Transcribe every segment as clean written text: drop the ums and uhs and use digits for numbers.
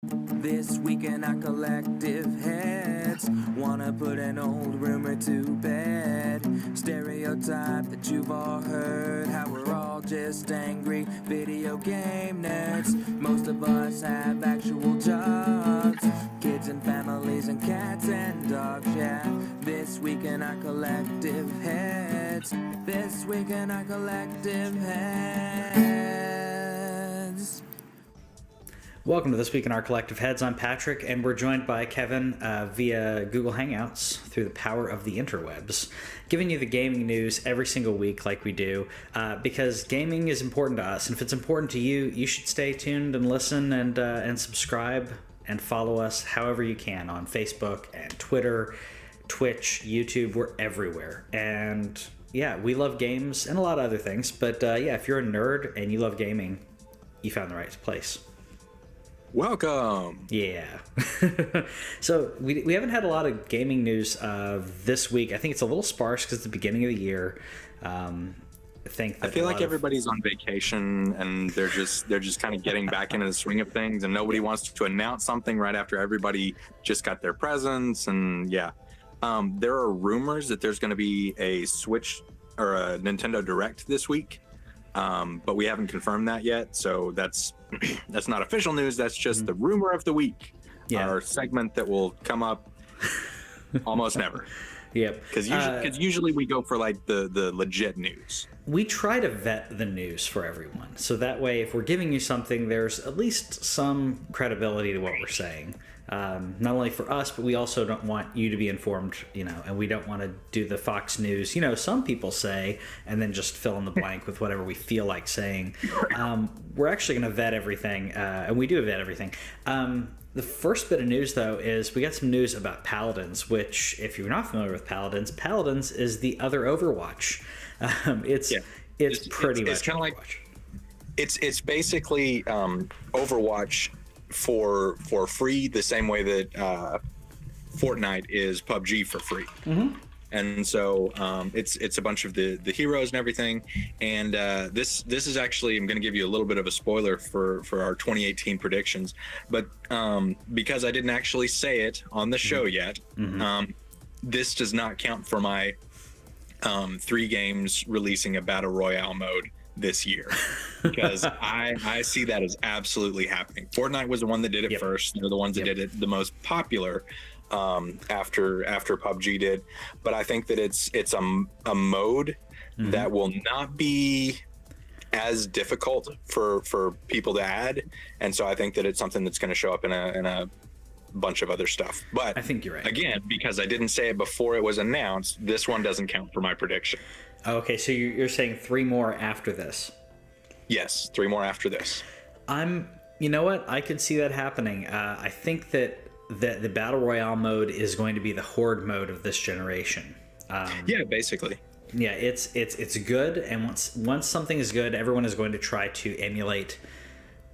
This week in our collective heads, wanna put an old rumor to bed. Stereotype that you've all heard, how we're all just angry video game nerds. Most of us have actual jobs, kids and families and cats and dogs, yeah. This week in our collective heads, this week in our collective heads. Welcome to This Week in Our Collective Heads. I'm Patrick, and we're joined by Kevin via Google Hangouts through the power of the interwebs, giving you the gaming news every single week like we do, because gaming is important to us, and if it's important to you, you should stay tuned and listen and subscribe and follow us however you can on Facebook and Twitter, Twitch, YouTube. We're everywhere. And yeah, we love games and a lot of other things, but yeah, if you're a nerd and you love gaming, you found the right place. Welcome. Yeah. So we haven't had a lot of gaming news this week. I think it's a little sparse because it's the beginning of the year. I feel like everybody's on vacation and they're just kind of getting back into the swing of things, and nobody wants to announce something right after everybody just got their presents. And yeah, there are rumors that there's going to be a Switch or a Nintendo Direct this week. But we haven't confirmed that yet, so that's not official news. That's just the rumor of the week. Yeah. Our segment that will come up almost never. Yep. Because usually we go for like the legit news. We try to vet the news for everyone, so that way if we're giving you something, there's at least some credibility to what we're saying. Not only for us, but we also don't want you to be informed, and we don't want to do the Fox News, some people say, and then just fill in the blank with whatever we feel like saying. We're actually going to vet everything, and we do vet everything. The first bit of news, though, is we got some news about Paladins, which, if you're not familiar with Paladins is the other Overwatch. It's pretty much kind of like it's basically Overwatch for free, the same way that Fortnite is PUBG for free. Mm-hmm. And so it's a bunch of the heroes and everything. And this is actually, I'm going to give you a little bit of a spoiler for our 2018 predictions, but because I didn't actually say it on the show yet, this does not count for my 3 games releasing a Battle Royale mode this year, because I see that as absolutely happening. Fortnite was the one that did it first. They're the ones that did it the most popular after PUBG did. But I think that it's a mode that will not be as difficult for people to add, and so I think that it's something that's going to show up in a bunch of other stuff. But I think you're right. Again, because I didn't say it before it was announced, this one doesn't count for my prediction. Okay, so you're saying 3 more after this? Yes, 3 more after this. You know what? I could see that happening. I think that the Battle Royale mode is going to be the Horde mode of this generation. Yeah, basically. Yeah, it's good, and once something is good, everyone is going to try to emulate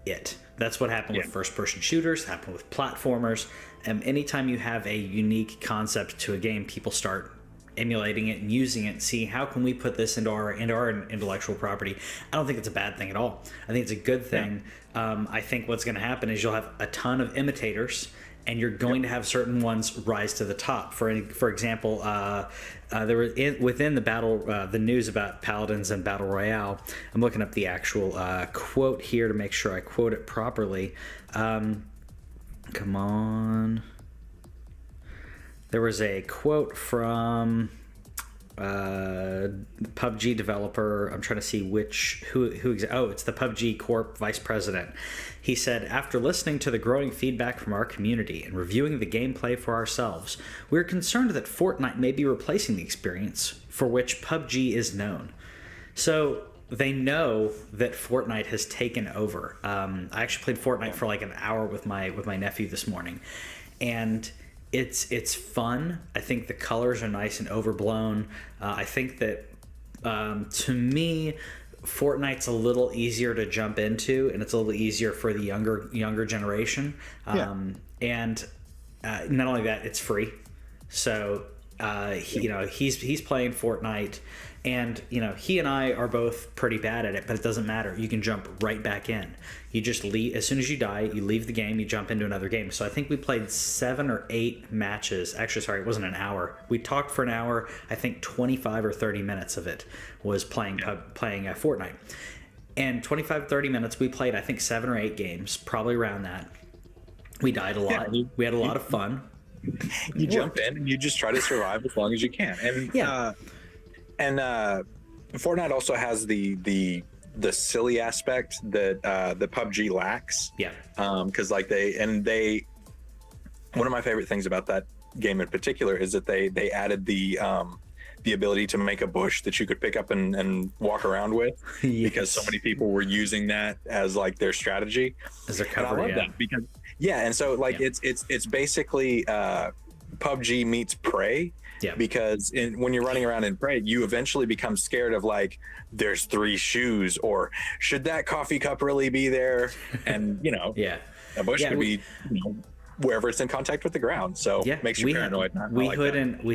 it. That's what happened with first-person shooters, happened with platformers. Anytime you have a unique concept to a game, people start emulating it and using it and see how can we put this into our intellectual property. I don't think it's a bad thing at all. I think it's a good thing. I think what's going to happen is you'll have a ton of imitators, and you're going to have certain ones rise to the top. For example, there was within the news about Paladins and Battle Royale. I'm looking up the actual quote here to make sure I quote it properly. Come on. There was a quote from PUBG developer. I'm trying to see who. It's the PUBG Corp vice president. He said, "After listening to the growing feedback from our community and reviewing the gameplay for ourselves, we're concerned that Fortnite may be replacing the experience for which PUBG is known." So they know that Fortnite has taken over. I actually played Fortnite for like an hour with my nephew this morning, and it's fun. I think the colors are nice and overblown. I think that to me, Fortnite's a little easier to jump into, and it's a little easier for the younger generation. And not only that, it's free. So He's playing Fortnite, and he and I are both pretty bad at it, but it doesn't matter. You can jump right back in. You just leave as soon as you die. You leave the game. You jump into another game. So I think we played 7 or 8 matches. Actually, sorry, it wasn't an hour. We talked for an hour. I think 25 or 30 minutes of it was playing Fortnite. And 25, 30 minutes, we played, I think, 7 or 8 games, probably around that. We died a lot. Yeah, we had a lot of fun. You jump in and you just try to survive as long as you can. And Fortnite also has the silly aspect that the PUBG lacks. Yeah. Because one of my favorite things about that game in particular is that they added the ability to make a bush that you could pick up and walk around with. Yes. Because so many people were using that as like their strategy. As their cover. And I love that because and so like it's basically PUBG meets Prey. Yeah. Because when you're running around in Prey, you eventually become scared of like, there's 3 shoes, or should that coffee cup really be there? And a bush could be wherever it's in contact with the ground. So makes you paranoid. We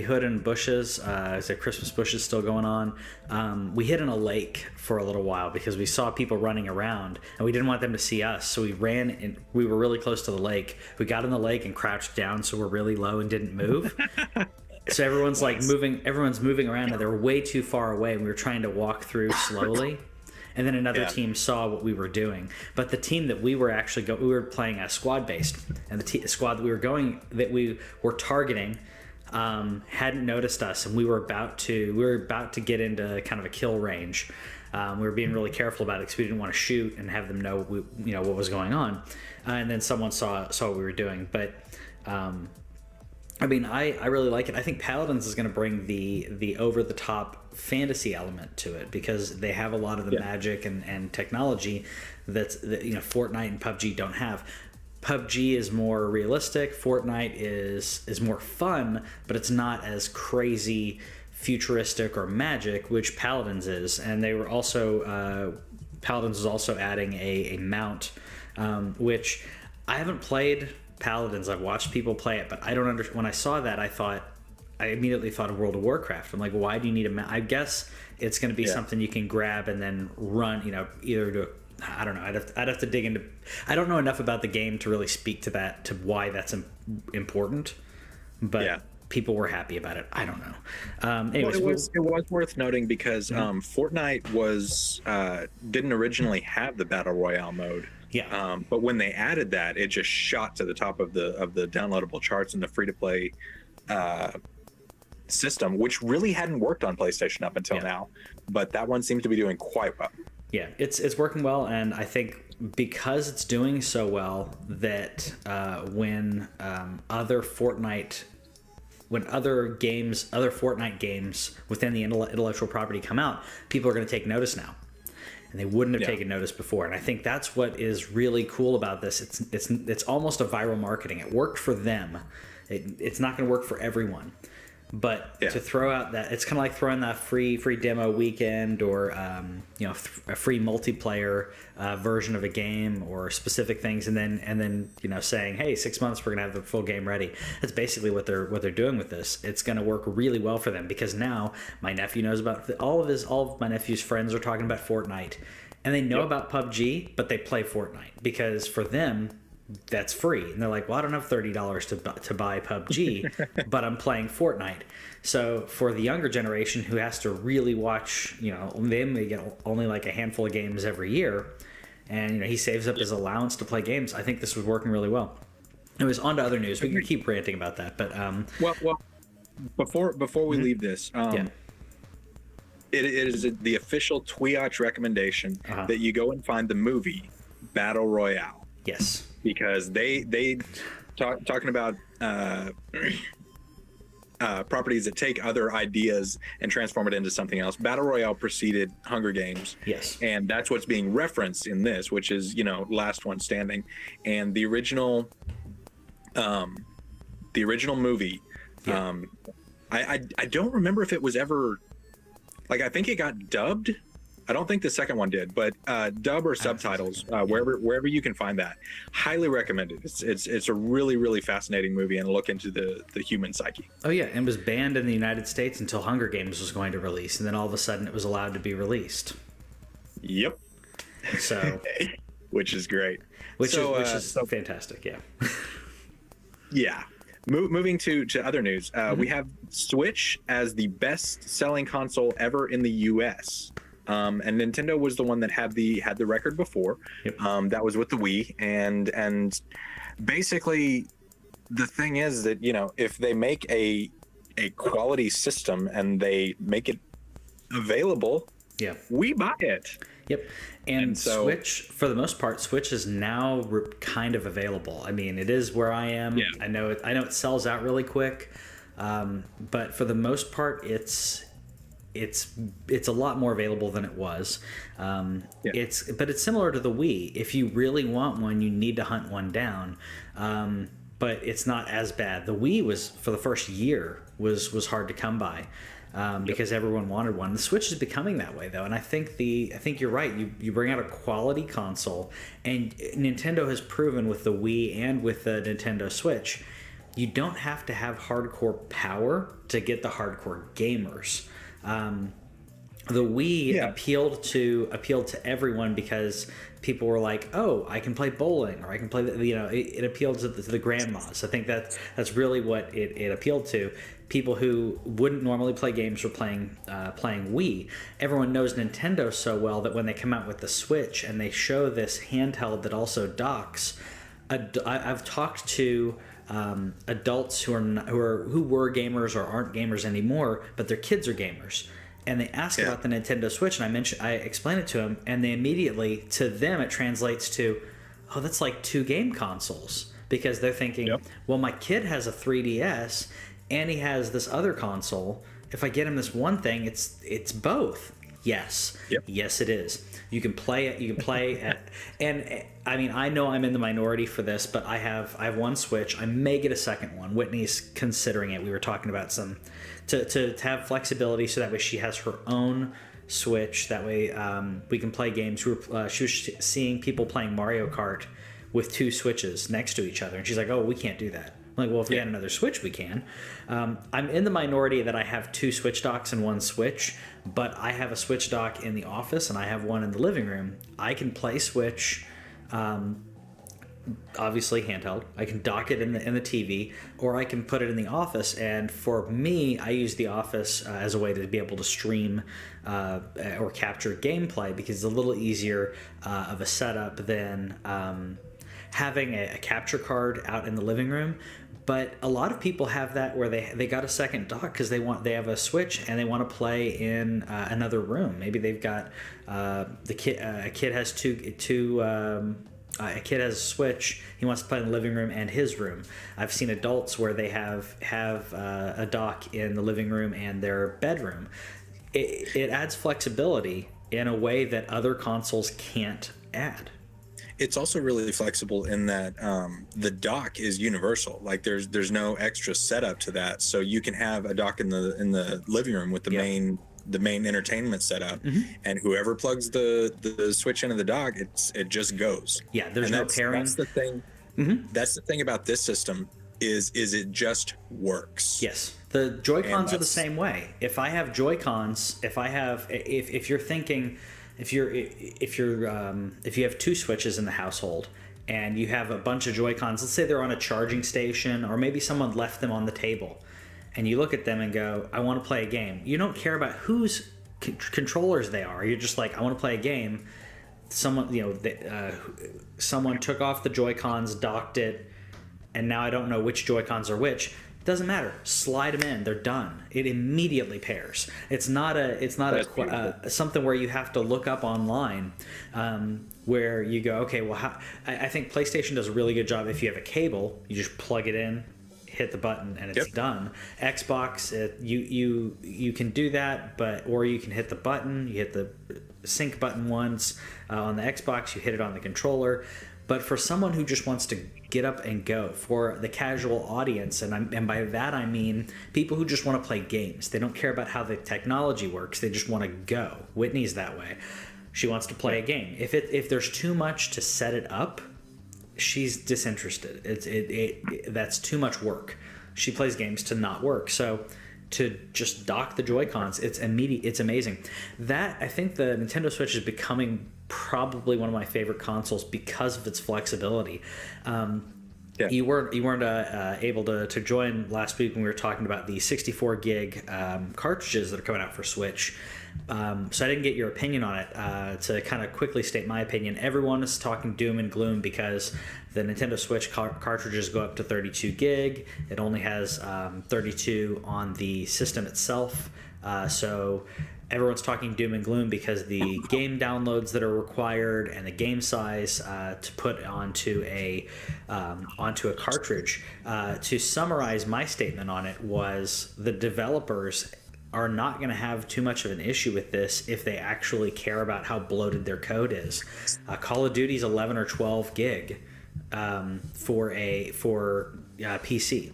hid in bushes. The Christmas bush is still going on. We hid in a lake for a little while because we saw people running around and we didn't want them to see us. So we ran and we were really close to the lake. We got in the lake and crouched down so we're really low and didn't move. So everyone's moving around and they're way too far away, and we were trying to walk through slowly. And then another team saw what we were doing. But the team that we were we were playing a squad based, and the squad that we were targeting hadn't noticed us, and we were about to get into kind of a kill range. We were being really careful about it because we didn't want to shoot and have them know what was going on. And then someone saw what we were doing, but. I really like it. I think Paladins is going to bring the over-the-top fantasy element to it because they have a lot of the magic and technology that Fortnite and PUBG don't have. PUBG is more realistic. Fortnite is more fun, but it's not as crazy, futuristic, or magic, which Paladins is. And they were also Paladins is also adding a mount, which I haven't played. Paladins, I've watched people play it, but I don't understand. When I saw that, I immediately thought of World of Warcraft. I'm like, why do you need a mount? I guess it's going to be something you can grab and then run, either to, I don't know. I'd have to dig into, I don't know enough about the game to really speak to that, to why that's important, but people were happy about it. I don't know. Anyways, it was worth noting because Fortnite didn't originally have the Battle Royale mode. Yeah. But when they added that, it just shot to the top of the downloadable charts in the free-to-play system, which really hadn't worked on PlayStation up until now. But that one seems to be doing quite well. Yeah, it's working well, and I think because it's doing so well that when other Fortnite games within the intellectual property come out, people are going to take notice now. And they wouldn't have taken notice before. And I think that's what is really cool about this. It's almost a viral marketing. It worked for them. It's not going to work for everyone. But to throw out that, it's kind of like throwing that free demo weekend, or a free multiplayer version of a game, or specific things, and then saying, hey, 6 months we're gonna have the full game ready. That's basically what they're doing with this. It's gonna work really well for them because now my nephew knows about all of my nephew's friends are talking about Fortnite, and they know about PUBG, but they play Fortnite because for them, that's free. And they're like, well, I don't have $30 to buy PUBG, but I'm playing Fortnite. So for the younger generation who has to really watch, they may get only like a handful of games every year, and he saves up his allowance to play games. I think this was working really well. Anyways, on to other news. We can keep ranting about that, but well, before we leave this, it is the official TWIOCH recommendation that you go and find the movie Battle Royale. Yes. Because they talking about properties that take other ideas and transform it into something else. Battle Royale preceded Hunger Games. Yes. And that's what's being referenced in this, which is, last one standing. And the original movie, I don't remember if it was ever, I think it got dubbed. I don't think the second one did, but dub or subtitles, wherever you can find that, highly recommended. It's a really, really fascinating movie and a look into the human psyche. Oh yeah, and was banned in the United States until Hunger Games was going to release, and then all of a sudden it was allowed to be released. Yep. So, which is great. Which is fantastic. Yeah. Yeah. Moving to other news, we have Switch as the best-selling console ever in the U.S. And Nintendo was the one that had the record before. Yep. That was with the Wii, and basically, the thing is that, you know, if they make a quality system and they make it available, yeah, we buy it. Yep. And so, Switch, for the most part, Switch is now kind of available. I mean, it is where I am. Yeah. I know it sells out really quick, but for the most part, it's a lot more available than it was. Yeah. But it's similar to the Wii. If you really want one, you need to hunt one down. But it's not as bad. The Wii was, for the first year, was hard to come by. Because everyone wanted one. The Switch is becoming that way, though, and I think you're right. You bring out a quality console, and Nintendo has proven with the Wii and with the Nintendo Switch, you don't have to have hardcore power to get the hardcore gamers. The Wii appealed to everyone because people were like, "Oh, I can play bowling, or I can play." It appealed to the grandmas. I think that's really what it appealed to. People who wouldn't normally play games were playing Wii. Everyone knows Nintendo so well that when they come out with the Switch and they show this handheld that also docks, I've talked to adults who were gamers or aren't gamers anymore, but their kids are gamers. And they ask about the Nintendo Switch, and I explain it to them, and they immediately, to them, it translates to, oh, that's like 2 game consoles. Because they're thinking, well, my kid has a 3DS, and he has this other console. If I get him this one thing, it's both. Yes. Yep. Yes, it is. You can play it. You can play at, and I mean, I know I'm in the minority for this, but I have one Switch. I may get a second one. Whitney's considering it. We were talking about some to have flexibility, so that way she has her own Switch. That way we can play games. She was seeing people playing Mario Kart with 2 Switches next to each other, and she's like, "Oh, we can't do that." I'm like, well, if we had another Switch, we can. I'm in the minority that I have 2 Switch docks and 1 Switch, but I have a Switch dock in the office and I have one in the living room. I can play Switch, obviously handheld. I can dock it in the TV, or I can put it in the office. And for me, I use the office as a way to be able to stream or capture gameplay, because it's a little easier of a setup than having a capture card out in the living room. But a lot of people have that where they got a second dock because they have a Switch and they want to play in another room. Maybe they've got a kid has a kid has a Switch. He wants to play in the living room and his room. I've seen adults where they have a dock in the living room and their bedroom. It adds flexibility in a way that other consoles can't add. It's also really flexible in that the dock is universal. Like there's no extra setup to that, so you can have a dock in the living room with the main entertainment setup, and whoever plugs the Switch into the dock, it just goes. Yeah, there's no pairing. That's the thing. That's the thing about this system is it just works. Yes, the Joy-Cons are the same way. If I have Joy-Cons, if you're thinking. If you have 2 Switches in the household and you have a bunch of Joy-Cons, let's say they're on a charging station, or maybe someone left them on the table, and you look at them and go, I want to play a game. You don't care about whose controllers they are. You're just like, I want to play a game. Someone took off the Joy-Cons, docked it, and now I don't know which Joy-Cons are which. Doesn't matter. Slide them in. They're done. It immediately pairs. It's not something where you have to look up online, where you go, okay, well, I think PlayStation does a really good job. If you have a cable, you just plug it in, hit the button, and it's done. Xbox, you can do that, or you can hit the button. You hit the sync button once on the Xbox. You hit it on the controller. But for someone who just wants to get up and go, for the casual audience, and by that I mean people who just want to play games. They don't care about how the technology works. They just want to go. Whitney's that way. She wants to play a game. If there's too much to set it up, she's disinterested. That's too much work. She plays games to not work. So to just dock the Joy-Cons, it's immediate. It's amazing. That, I think the Nintendo Switch is becoming probably one of my favorite consoles because of its flexibility. You weren't able to join last week when we were talking about the 64 gig cartridges that are coming out for Switch. So I didn't get your opinion on it. To kind of quickly state my opinion, everyone is talking doom and gloom because the Nintendo Switch cartridges go up to 32 gig. It only has 32 on the system itself. So everyone's talking doom and gloom because the game downloads that are required and the game size to put onto a cartridge. To summarize my statement on it was the developers are not going to have too much of an issue with this if they actually care about how bloated their code is. Call of Duty's 11 or 12 gig for PC.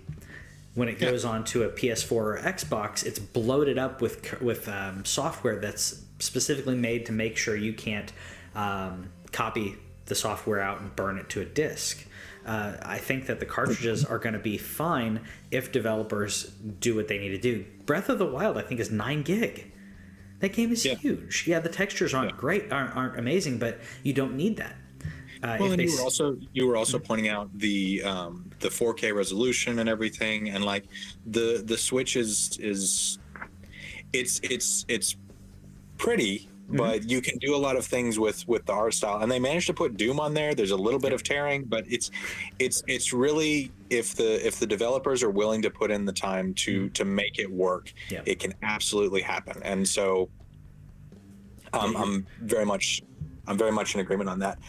When it goes on to a PS4 or Xbox, it's bloated up with software that's specifically made to make sure you can't copy the software out and burn it to a disk. I think that the cartridges are going to be fine if developers do what they need to do. Breath of the Wild, I think, is 9 gig. That game is huge. Yeah, the textures aren't great, aren't amazing, but you don't need that. Well, and you were also pointing out the 4K resolution and everything, and like the Switch is pretty. But you can do a lot of things with the art style, and they managed to put Doom on there. There's a little bit of tearing, but it's really, if the developers are willing to put in the time to make it work, it can absolutely happen. And so I'm very much in agreement on that.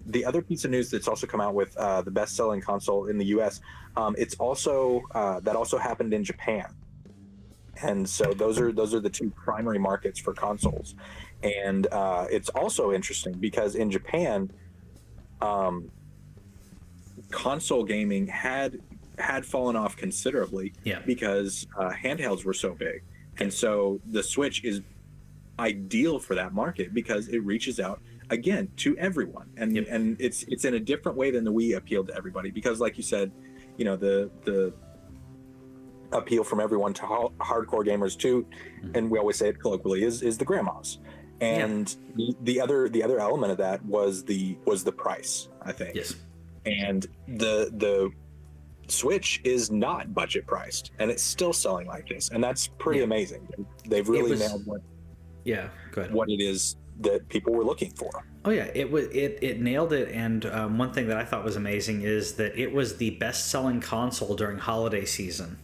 The other piece of news that's also come out with the best-selling console in the U.S. It's also that also happened in Japan. And so those are the two primary markets for consoles. And it's also interesting because in Japan, console gaming had fallen off considerably because handhelds were so big. And so the Switch is ideal for that market because it reaches out again to everyone. And and it's in a different way than the Wii appealed to everybody, because like you said, you know, the appeal from everyone to hardcore gamers too, and we always say it colloquially, is the grandmas. And the other element of that was the price, I think. And the Switch is not budget priced, and it's still selling like this, and that's pretty amazing. They've really nailed what it is that people were looking for. It nailed it. And one thing that I thought was amazing is that it was the best-selling console during holiday season.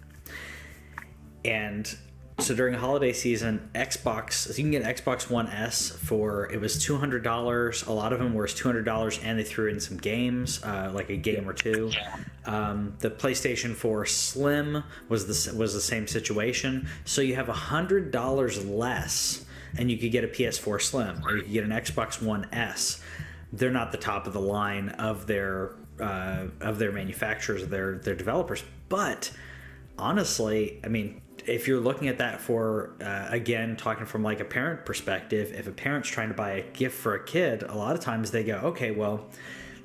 And so during holiday season, Xbox, so you can get Xbox One S for, it was $200. A lot of them were $200, and they threw in some games, like a game or two. The PlayStation 4 Slim was the same situation. So you have $100 less, and you could get a PS4 Slim, or you could get an Xbox One S. They're not the top of the line of their manufacturers, their developers, but honestly, I mean, if you're looking at that for, again, talking from like a parent perspective, if a parent's trying to buy a gift for a kid, a lot of times they go, okay, well,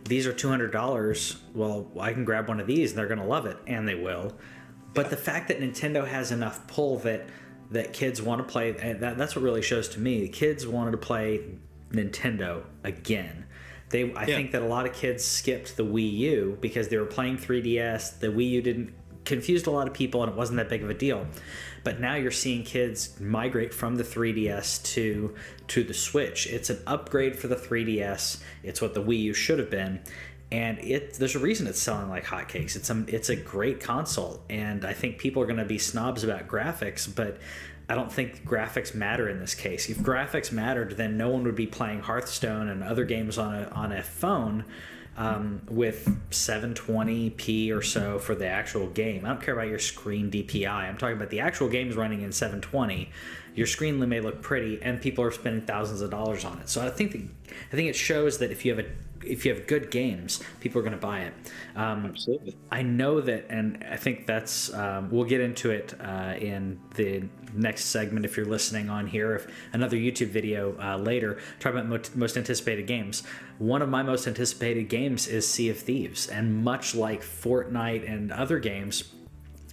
these are $200. Well, I can grab one of these and they're going to love it, and they will. But the fact that Nintendo has enough pull that kids want to play, that's what really shows to me. The kids wanted to play Nintendo again. I think that a lot of kids skipped the Wii U because they were playing 3DS. The Wii U confused a lot of people, and it wasn't that big of a deal. But now you're seeing kids migrate from the 3DS to the Switch. It's an upgrade for the 3DS. It's what the Wii U should have been, and there's a reason it's selling like hotcakes. It's a great console, and I think people are going to be snobs about graphics, but I don't think graphics matter in this case. If graphics mattered, then no one would be playing Hearthstone and other games on a phone with 720p or so for the actual game. I don't care about your screen DPI. I'm talking about the actual games running in 720. your screen may look pretty, and people are spending thousands of dollars on it. So I think it shows that if you have good games, people are going to buy it. Absolutely. I know that, and I think that's we'll get into it in the next segment if you're listening on here. If another YouTube video later talking about most anticipated games. One of my most anticipated games is Sea of Thieves, and much like Fortnite and other games,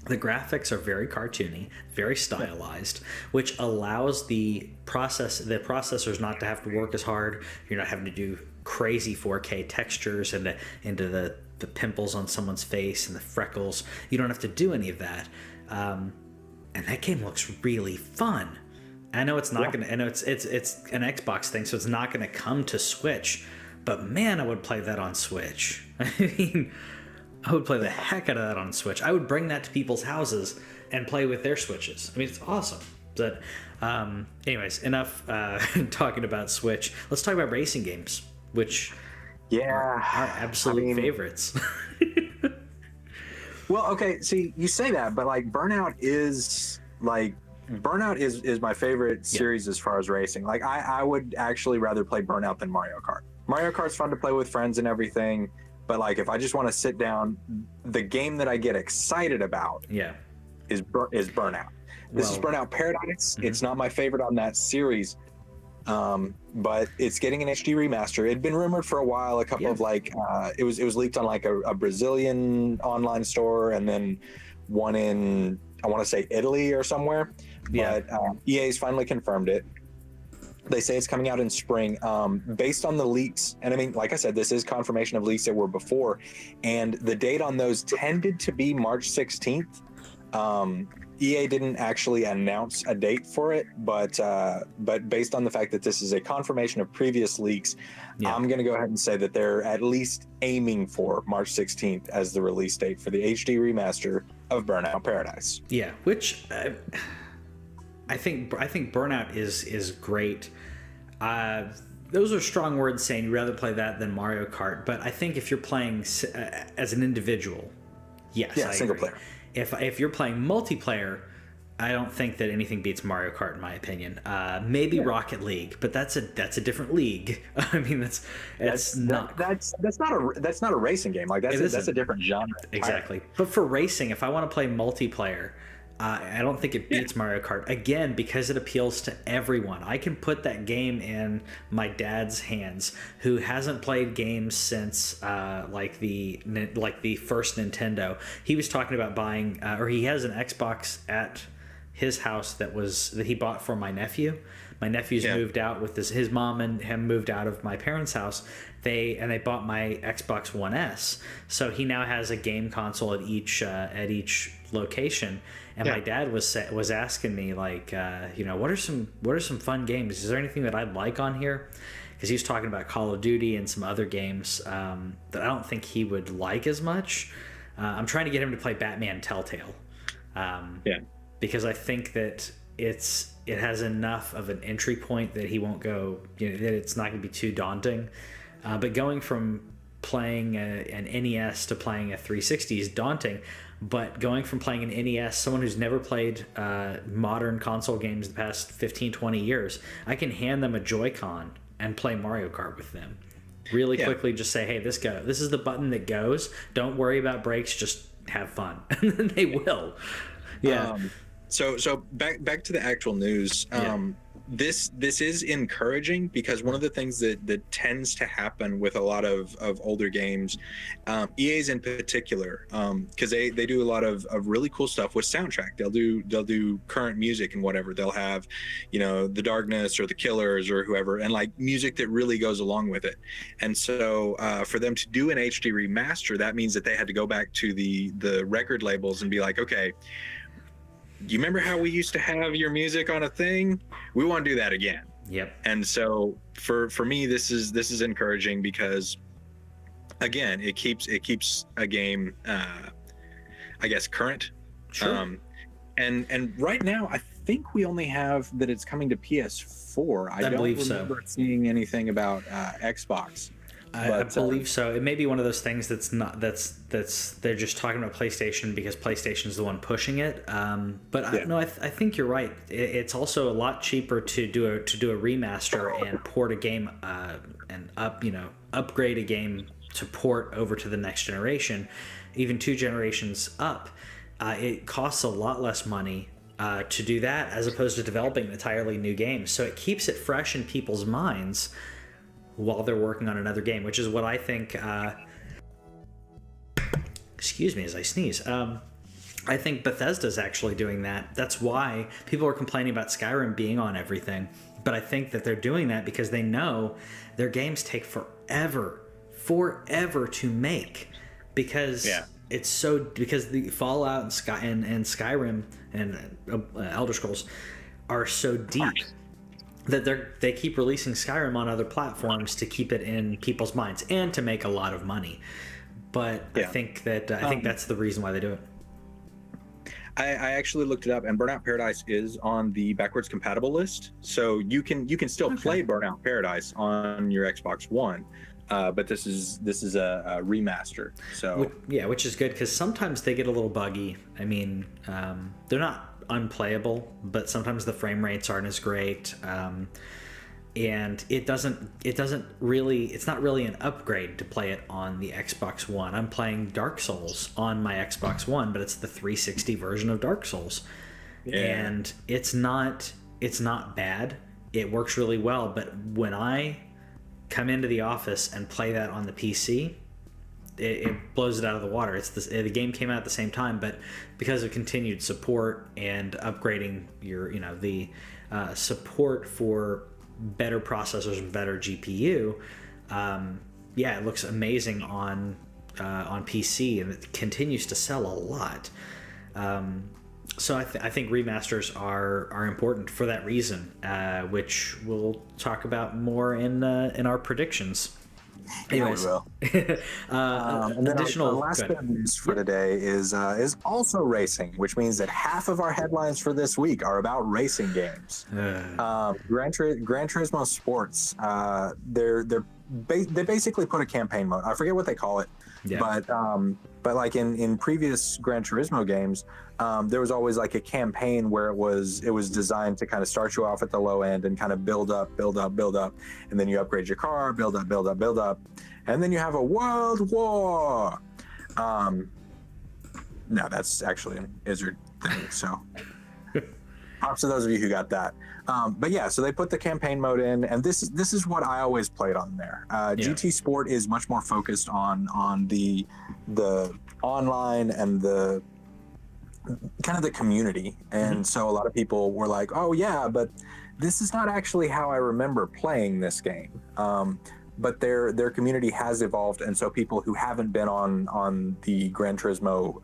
the graphics are very cartoony, very stylized, which allows the processors not to have to work as hard. You're not having to do crazy 4K textures and into the pimples on someone's face and the freckles. You don't have to do any of that. And that game looks really fun. I know it's not gonna. I know it's an Xbox thing, so it's not gonna come to Switch. But man, I would play that on Switch. I mean, I would play the heck out of that on Switch. I would bring that to people's houses and play with their Switches. I mean, it's awesome. But anyways, enough talking about Switch. Let's talk about racing games, which are our absolute favorites. Well, okay, see, you say that, but like Burnout is my favorite series as far as racing. Like I would actually rather play Burnout than Mario Kart. Mario Kart's fun to play with friends and everything, but like if I just want to sit down, the game that I get excited about is Burnout. This is Burnout Paradise. Mm-hmm. It's not my favorite on that series, but it's getting an HD remaster. It'd been rumored for a while, a couple of like it was leaked on like a Brazilian online store, and then one in, I want to say, Italy or somewhere. But EA's finally confirmed it. They say it's coming out in spring, based on the leaks. And I mean, like I said, this is confirmation of leaks that were before, and the date on those tended to be March 16th. EA didn't actually announce a date for it, but based on the fact that this is a confirmation of previous leaks, I'm going to go ahead and say that they're at least aiming for March 16th as the release date for the HD remaster of Burnout Paradise. Yeah, which I think Burnout is great. Those are strong words saying you'd rather play that than Mario Kart, but I think if you're playing as an individual, single player. If you're playing multiplayer, I don't think that anything beats Mario Kart in my opinion. Maybe Rocket League, but that's a different league. I mean, that's not a racing game. Like that's a different genre. Exactly. But for racing, if I want to play multiplayer, I don't think it beats Mario Kart, again, because it appeals to everyone. I can put that game in my dad's hands, who hasn't played games since like the first Nintendo. He was talking about buying, or he has an Xbox at his house that he bought for my nephew. My nephew's moved out with his mom and him moved out of my parents' house. They bought my Xbox One S, so he now has a game console at each location. And my dad was asking me like, what are some fun games? Is there anything that I'd like on here? Because he was talking about Call of Duty and some other games that I don't think he would like as much. I'm trying to get him to play Batman Telltale. Because I think that it has enough of an entry point that he won't go, that it's not going to be too daunting. But going from playing an NES to playing a 360 is daunting. But going from playing an NES, someone who's never played modern console games the past 15, 20 years, I can hand them a Joy-Con and play Mario Kart with them. Really quickly just say, hey, this is the button that goes. Don't worry about brakes, just have fun. And then they will. Yeah. So back to the actual news. This is encouraging, because one of the things that tends to happen with a lot of older games, EA's in particular, because they do a lot of really cool stuff with soundtrack. They'll do current music and whatever. They'll have, The Darkness or The Killers or whoever, and like music that really goes along with it. And so for them to do an HD remaster, that means that they had to go back to the record labels and be like, okay, you remember how we used to have your music on a thing? We want to do that again. Yep. And so for me, this is encouraging, because again, it keeps a game, I guess, current. Sure. And right now, I think we only have that it's coming to PS4. I don't believe remember so. seeing anything about Xbox. I believe so. It may be one of those things that's they're just talking about PlayStation because PlayStation's the one pushing it. But I think you're right. It's also a lot cheaper to do a remaster and port a game and upgrade a game to port over to the next generation, even 2 generations up. It costs a lot less money to do that as opposed to developing an entirely new game. So it keeps it fresh in people's minds while they're working on another game, which is what I think. Excuse me as I sneeze. I think Bethesda's actually doing that. That's why people are complaining about Skyrim being on everything. But I think that they're doing that because they know their games take forever to make, because because the Fallout and Skyrim and Elder Scrolls are so deep that they keep releasing Skyrim on other platforms to keep it in people's minds and to make a lot of money. But I think that I think that's the reason why they do it. I actually looked it up, and Burnout Paradise is on the backwards compatible list, so you can still play Burnout Paradise on your Xbox One, but this is a remaster. So which is good because sometimes they get a little buggy. I mean, they're not unplayable, but sometimes the frame rates aren't as great, and it's not really an upgrade to play it on the Xbox One. I'm playing Dark Souls on my Xbox One, but it's the 360 version of Dark Souls, and it's not bad. It works really well, but when I come into the office and play that on the PC, it blows it out of the water. The game came out at the same time, but because of continued support and upgrading the support for better processors and better GPU, it looks amazing on PC, and it continues to sell a lot. So I think remasters are important for that reason, which we'll talk about more in our predictions. Anyways, and then our last bit of news for today is also racing, which means that half of our headlines for this week are about racing games. Gran Turismo Sports, they basically put a campaign mode. I forget what they call it, but like in previous Gran Turismo games, there was always like a campaign where it was designed to kind of start you off at the low end and kind of build up, and then you upgrade your car, build up, and then you have a world war. No, that's actually an Izzard thing. So props to those of you who got that. But yeah, so they put the campaign mode in, and this is what I always played on there. GT Sport is much more focused on the online and the kind of the community, and so a lot of people were like, oh yeah, but this is not actually how I remember playing this game. But their community has evolved, and so people who haven't been on the Gran Turismo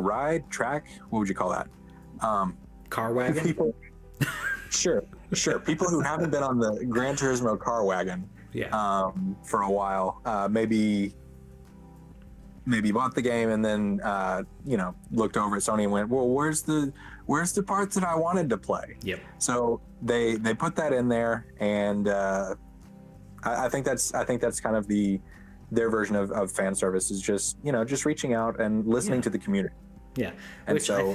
ride track, what would you call that? Car wagon? People, sure. People who haven't been on the Gran Turismo car wagon for a while, maybe bought the game and then looked over at Sony and went, well, where's the parts that I wanted to play? Yep. So they put that in there, and I think that's kind of their version of fan service, is just reaching out and listening to the community. Yeah, and which so,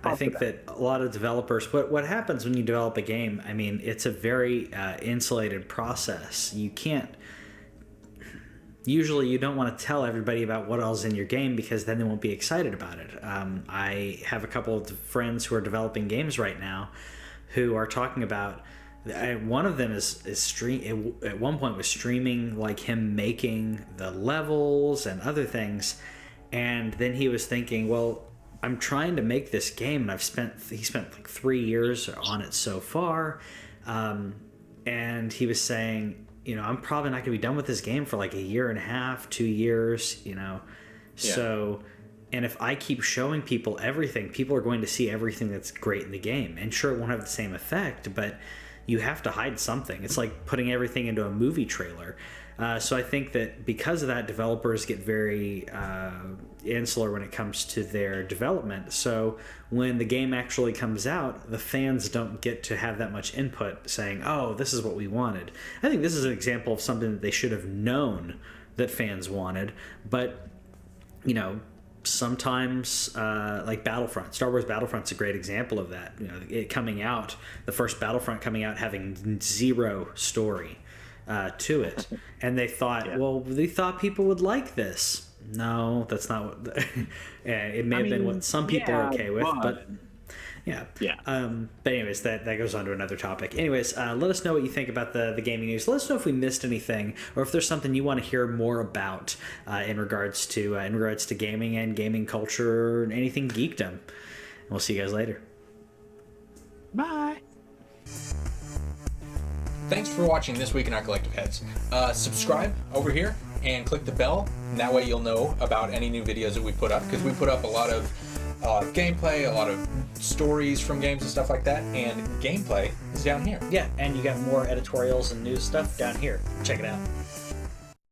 I think that a lot of developers, what happens when you develop a game, I mean, it's a very insulated process. Usually you don't want to tell everybody about what else is in your game, because then they won't be excited about it. I have a couple of friends who are developing games right now who are talking about, one of them at one point was streaming like him making the levels and other things. And then he was thinking, well, I'm trying to make this game, and he spent like 3 years on it so far. And he was saying, I'm probably not going to be done with this game for like a year and a half, 2 years, So, and if I keep showing people everything, people are going to see everything that's great in the game. And sure, it won't have the same effect, but you have to hide something. It's like putting everything into a movie trailer. So I think that because of that, developers get very insular when it comes to their development. So when the game actually comes out, the fans don't get to have that much input saying, oh, this is what we wanted. I think this is an example of something that they should have known that fans wanted. But, you know, sometimes like Battlefront, Star Wars Battlefront's a great example of that. You know, it coming out, the first Battlefront coming out having zero story to it, and they thought, well, they thought people would like this. No, that's not what. It may have been what some people are okay with, but yeah. But anyways, that goes on to another topic. Anyways, let us know what you think about the gaming news. Let us know if we missed anything, or if there's something you want to hear more about in regards to gaming and gaming culture, and anything geekdom. And we'll see you guys later. Bye. Thanks for watching This Week in Our Collective Heads. Subscribe over here and click the bell, and that way you'll know about any new videos that we put up, because we put up a lot of gameplay, a lot of stories from games and stuff like that, and gameplay is down here. Yeah, and you got more editorials and news stuff down here. Check it out.